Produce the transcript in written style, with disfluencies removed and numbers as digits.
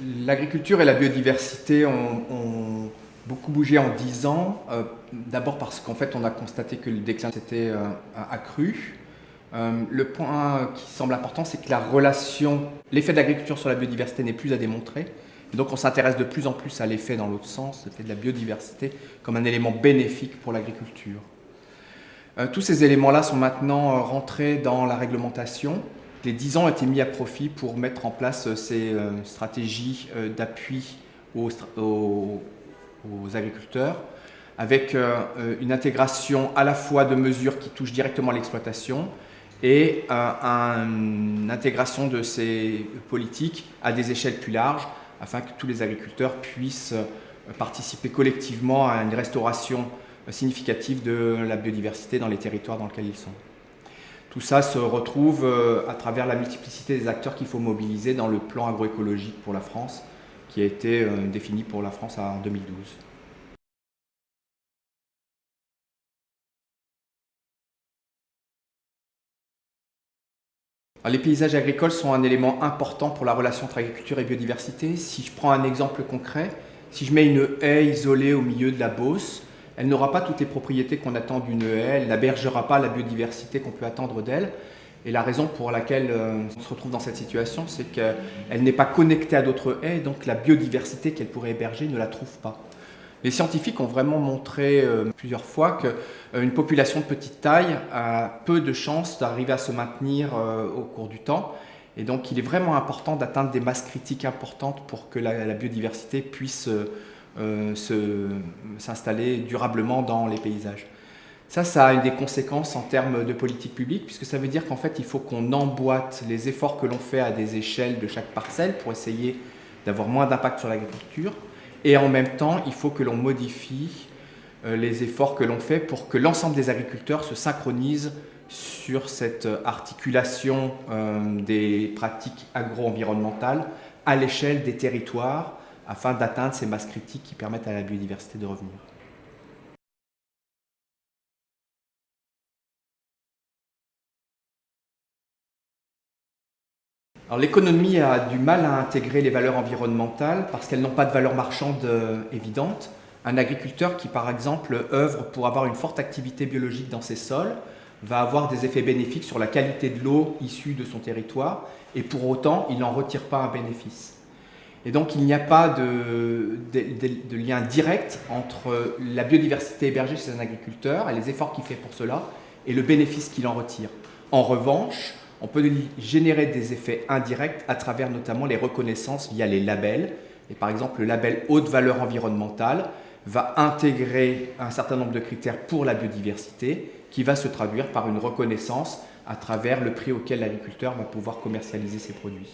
L'agriculture et la biodiversité ont beaucoup bougé en 10 ans. D'abord parce qu'en fait, on a constaté que le déclin s'était accru. Le point qui semble important, c'est que l'effet de l'agriculture sur la biodiversité n'est plus à démontrer. Et donc on s'intéresse de plus en plus à l'effet dans l'autre sens, l'effet de la biodiversité, comme un élément bénéfique pour l'agriculture. Tous ces éléments-là sont maintenant rentrés dans la réglementation. Les 10 ans ont été mis à profit pour mettre en place ces stratégies d'appui aux agriculteurs, avec une intégration à la fois de mesures qui touchent directement l'exploitation et une intégration de ces politiques à des échelles plus larges, afin que tous les agriculteurs puissent participer collectivement à une restauration significative de la biodiversité dans les territoires dans lesquels ils sont. Tout ça se retrouve à travers la multiplicité des acteurs qu'il faut mobiliser dans le plan agroécologique pour la France, qui a été défini pour la France en 2012. Alors, les paysages agricoles sont un élément important pour la relation entre agriculture et biodiversité. Si je prends un exemple concret, si je mets une haie isolée au milieu de la Beauce, elle n'aura pas toutes les propriétés qu'on attend d'une haie, elle n'hébergera pas la biodiversité qu'on peut attendre d'elle. Et la raison pour laquelle on se retrouve dans cette situation, c'est qu'elle n'est pas connectée à d'autres haies, donc la biodiversité qu'elle pourrait héberger ne la trouve pas. Les scientifiques ont vraiment montré plusieurs fois qu'une population de petite taille a peu de chances d'arriver à se maintenir au cours du temps. Et donc il est vraiment important d'atteindre des masses critiques importantes pour que la biodiversité puisse s'installer durablement dans les paysages. Ça a des conséquences en termes de politique publique, puisque ça veut dire qu'en fait, il faut qu'on emboîte les efforts que l'on fait à des échelles de chaque parcelle pour essayer d'avoir moins d'impact sur l'agriculture. Et en même temps, il faut que l'on modifie les efforts que l'on fait pour que l'ensemble des agriculteurs se synchronisent sur cette articulation des pratiques agro-environnementales à l'échelle des territoires, afin d'atteindre ces masses critiques qui permettent à la biodiversité de revenir. Alors l'économie a du mal à intégrer les valeurs environnementales parce qu'elles n'ont pas de valeur marchande évidente. Un agriculteur qui, par exemple, œuvre pour avoir une forte activité biologique dans ses sols va avoir des effets bénéfiques sur la qualité de l'eau issue de son territoire et pour autant, il n'en retire pas un bénéfice. Et donc il n'y a pas de lien direct entre la biodiversité hébergée chez un agriculteur et les efforts qu'il fait pour cela et le bénéfice qu'il en retire. En revanche, on peut générer des effets indirects à travers notamment les reconnaissances via les labels. Et par exemple, le label haute valeur environnementale va intégrer un certain nombre de critères pour la biodiversité qui va se traduire par une reconnaissance à travers le prix auquel l'agriculteur va pouvoir commercialiser ses produits.